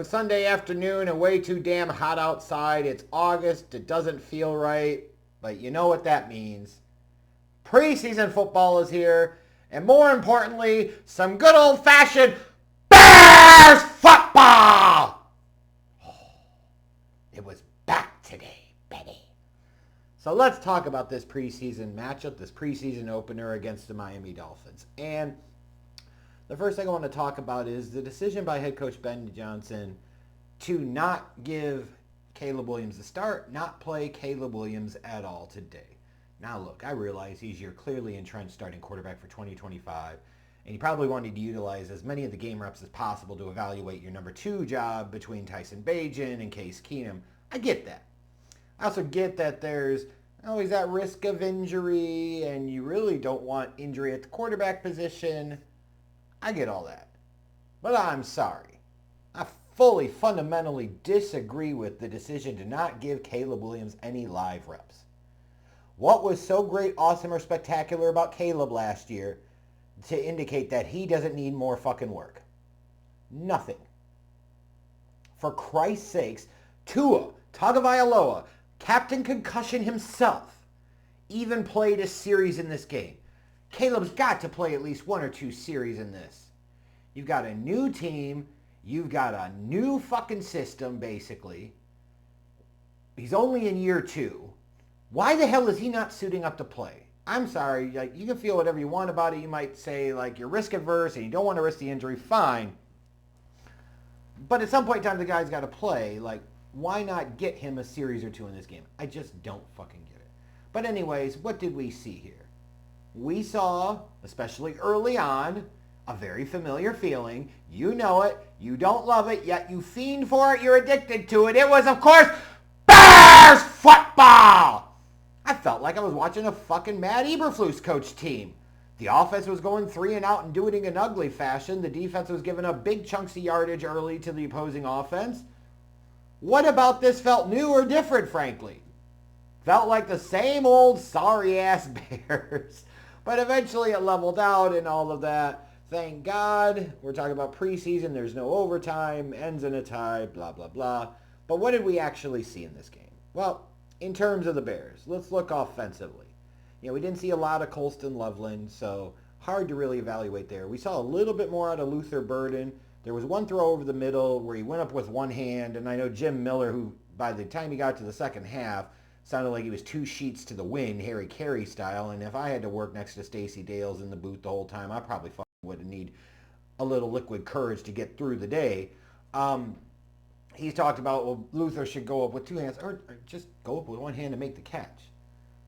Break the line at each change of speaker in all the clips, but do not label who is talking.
Sunday afternoon and way too damn hot outside. It's August. It doesn't feel right, but you know what that means. Preseason football is here, and more importantly, some good old-fashioned Bears football. It was back today, Betty. So let's talk about this preseason matchup, this preseason opener against the Miami Dolphins. And the first thing I want to talk about is the decision by head coach Ben Johnson to not give Caleb Williams a start, not play Caleb Williams at all today. Now look, I realize he's your clearly entrenched starting quarterback for 2025, and you probably wanted to utilize as many of the game reps as possible to evaluate your number two job between Tyson Bagent and Case Keenum. I get that. I also get that there's always that risk of injury, and you really don't want injury at the quarterback position. I get all that. But I'm sorry. I fully, fundamentally disagree with the decision to not give Caleb Williams any live reps. What was so great, awesome, or spectacular about Caleb last year to indicate that he doesn't need more fucking work? Nothing. For Christ's sakes, Tua Tagovailoa, Captain Concussion himself, even played a series in this game. Caleb's got to play at least one or two series in this. You've got a new team. You've got a new fucking system, basically. He's only in year two. Why the hell is he not suiting up to play? I'm sorry. Like, you can feel whatever you want about it. You might say, like, you're risk averse and you don't want to risk the injury. Fine. But at some point in time, the guy's got to play. Like, why not get him a series or two in this game? I just don't fucking get it. But anyways, what did we see here? We saw, especially early on, a very familiar feeling. You know it. You don't love it, yet you fiend for it. You're addicted to it. It was, of course, Bears football! I felt like I was watching a fucking Matt Eberflus coach team. The offense was going 3 and out and doing it in ugly fashion. The defense was giving up big chunks of yardage early to the opposing offense. What about this felt new or different, frankly? Felt like the same old sorry-ass Bears. But eventually it leveled out and all of that. Thank God. We're talking about preseason. There's no overtime. Ends in a tie. Blah, blah, blah. But what did we actually see in this game? Well, in terms of the Bears, let's look offensively. We didn't see a lot of Colston Loveland, so hard to really evaluate there. We saw a little bit more out of Luther Burden. There was one throw over the middle where he went up with one hand, and I know Jim Miller, who by the time he got to the second half, sounded like he was 2 sheets to the wind, Harry Carey style. And if I had to work next to Stacey Dales in the booth the whole time, I probably would need a little liquid courage to get through the day. He's talked about, well, Luther should go up with 2 hands, or just go up with 1 hand and make the catch.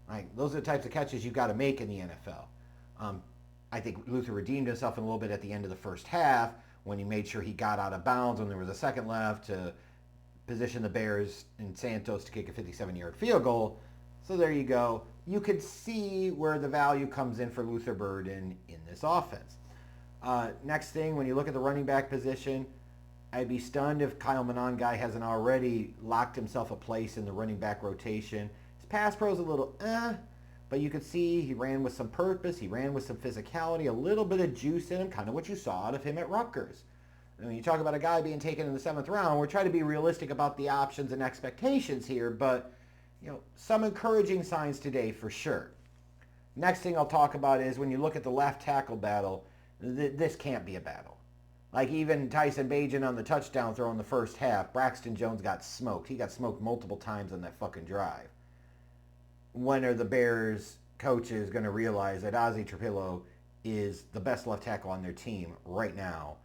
Right? Those are the types of catches you've got to make in the NFL. I think Luther redeemed himself a little bit at the end of the first half when he made sure he got out of bounds when there was a second left to position the Bears and Santos to kick a 57-yard field goal. So there you go. You could see where the value comes in for Luther Burden in this offense. Next thing, when you look at the running back position, I'd be stunned if Kyle Monangai hasn't already locked himself a place in the running back rotation. His pass pro is a little but you could see he ran with some purpose. He ran with some physicality, a little bit of juice in him, kind of what you saw out of him at Rutgers. When you talk about a guy being taken in the 7th round, we're trying to be realistic about the options and expectations here, but some encouraging signs today for sure. Next thing I'll talk about is when you look at the left tackle battle, this can't be a battle. Like even Tyson Bagent on the touchdown throw in the first half, Braxton Jones got smoked. He got smoked multiple times on that fucking drive. When are the Bears coaches going to realize that Ozzie Trapillo is the best left tackle on their team right now,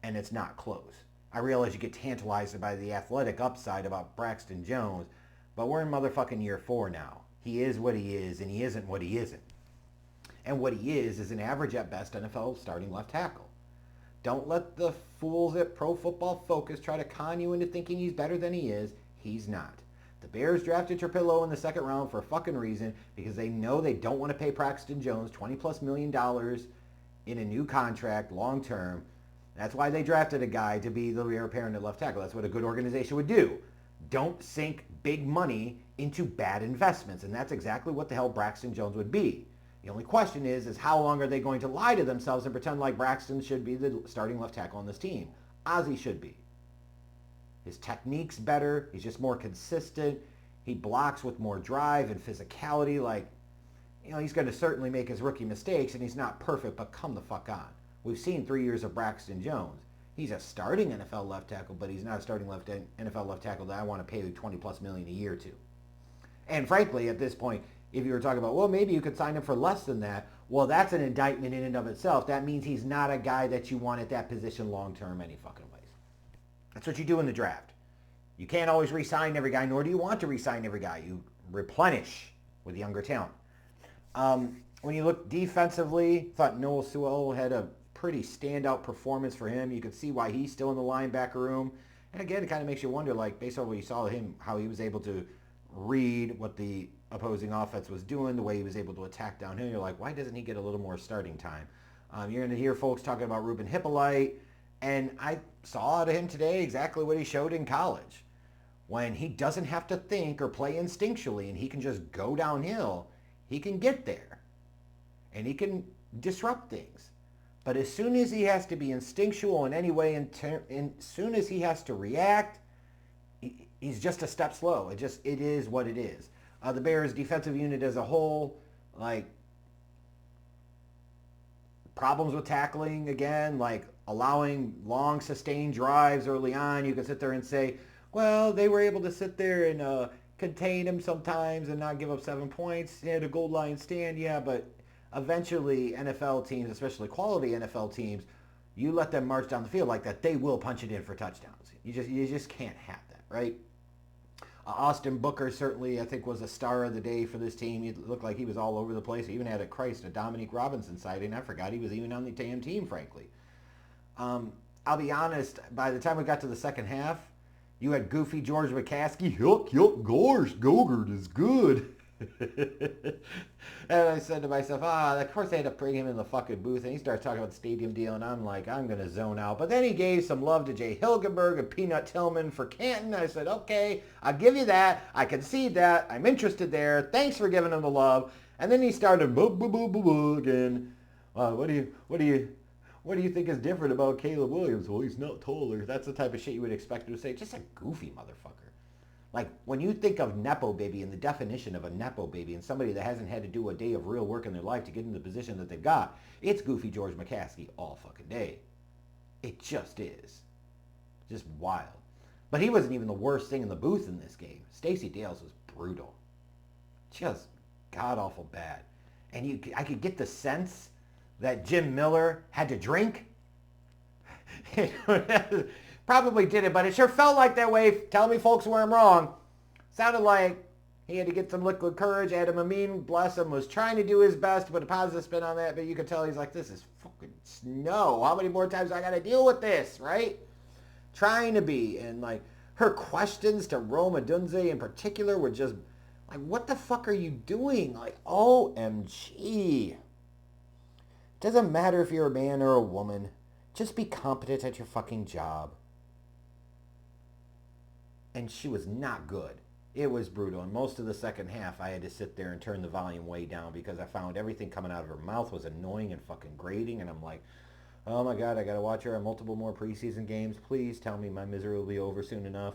and it's not close? I realize you get tantalized by the athletic upside about Braxton Jones, but we're in motherfucking year 4 now. He is what he is, and he isn't what he isn't. And what he is an average at best NFL starting left tackle. Don't let the fools at Pro Football Focus try to con you into thinking he's better than he is. He's not. The Bears drafted Trapillo in the 2nd round for a fucking reason, because they know they don't want to pay Braxton Jones $20+ million in a new contract long term. That's why they drafted a guy to be the heir apparent at left tackle. That's what a good organization would do. Don't sink big money into bad investments, and that's exactly what the hell Braxton Jones would be. The only question is how long are they going to lie to themselves and pretend like Braxton should be the starting left tackle on this team? Ozzie should be. His technique's better. He's just more consistent. He blocks with more drive and physicality. Like, he's going to certainly make his rookie mistakes, and he's not perfect, but come the fuck on. We've seen 3 years of Braxton Jones. He's a starting NFL left tackle, but he's not a starting NFL left tackle that I want to pay $20+ million a year to. And frankly, at this point, if you were talking about, well, maybe you could sign him for less than that, well, that's an indictment in and of itself. That means he's not a guy that you want at that position long-term any fucking ways. That's what you do in the draft. You can't always re-sign every guy, nor do you want to re-sign every guy. You replenish with younger talent. When you look defensively, I thought Noah Sewell had a pretty standout performance for him. You could see why he's still in the linebacker room. And again, it kind of makes you wonder, like, based on what you saw him, how he was able to read what the opposing offense was doing, the way he was able to attack downhill. You're like, why doesn't he get a little more starting time? You're going to hear folks talking about Ruben Hippolyte, and I saw out of him today exactly what he showed in college. When he doesn't have to think or play instinctually and he can just go downhill, he can get there. And he can disrupt things. But as soon as he has to be instinctual in any way, as soon as he has to react, he's just a step slow. It is what it is. The Bears' defensive unit as a whole, like, problems with tackling again, like allowing long sustained drives early on. You can sit there and say, well, they were able to sit there and contain him sometimes and not give up 7 points. He had a goal line stand, yeah, but eventually NFL teams, especially quality NFL teams, you let them march down the field like that, they will punch it in for touchdowns. You just can't have that, right? Austin Booker certainly, I think, was a star of the day for this team. He looked like he was all over the place. He even had a Dominique Robinson sighting. I forgot he was even on the damn team, frankly. I'll be honest, by the time we got to the second half, you had goofy George McCaskey. Gosh, Gogurt is good. And I said to myself, of course they had to bring him in the fucking booth. And he starts talking about the stadium deal, and I'm like, I'm going to zone out. But then he gave some love to Jay Hilgenberg and Peanut Tillman for Canton. I said, okay, I'll give you that. I concede that. I'm interested there. Thanks for giving him the love. And then he started boo boo boo boo boo again. What do you think is different about Caleb Williams? Well, he's not taller. That's the type of shit you would expect him to say. Just a goofy motherfucker. Like, when you think of Nepo baby and the definition of a Nepo baby and somebody that hasn't had to do a day of real work in their life to get in the position that they've got, it's goofy George McCaskey all fucking day. It just is. Just wild. But he wasn't even the worst thing in the booth in this game. Stacey Dales was brutal. Just god-awful bad. And I could get the sense that Jim Miller had to drink. Probably did it, but it sure felt like that way. Tell me, folks, where I'm wrong. Sounded like he had to get some liquid courage. Adam Amin, bless him, was trying to do his best, but a positive spin on that. But you could tell he's like, this is fucking snow. How many more times do I got to deal with this, right? Trying to be. And, like, her questions to Roma Dunze in particular were just, like, what the fuck are you doing? Like, OMG. Doesn't matter if you're a man or a woman. Just be competent at your fucking job. And she was not good. It was brutal. And most of the second half, I had to sit there and turn the volume way down because I found everything coming out of her mouth was annoying and fucking grating. And I'm like, oh my God, I got to watch her on multiple more preseason games. Please tell me my misery will be over soon enough.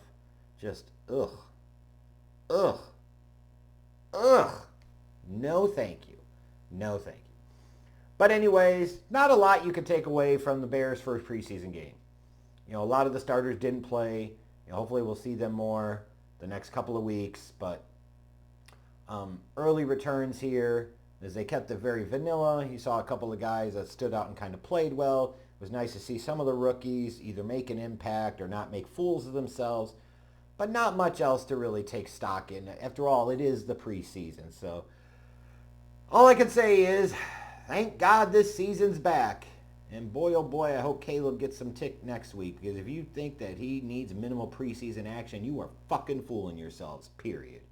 Just, ugh. No thank you. No thank you. But anyways, not a lot you can take away from the Bears' first preseason game. A lot of the starters didn't play. Hopefully we'll see them more the next couple of weeks. But early returns here, as they kept it very vanilla. You saw a couple of guys that stood out and kind of played well. It was nice to see some of the rookies either make an impact or not make fools of themselves. But not much else to really take stock in. After all, it is the preseason. So all I can say is, thank God this season's back. And boy, oh boy, I hope Caleb gets some tick next week. Because if you think that he needs minimal preseason action, you are fucking fooling yourselves, period.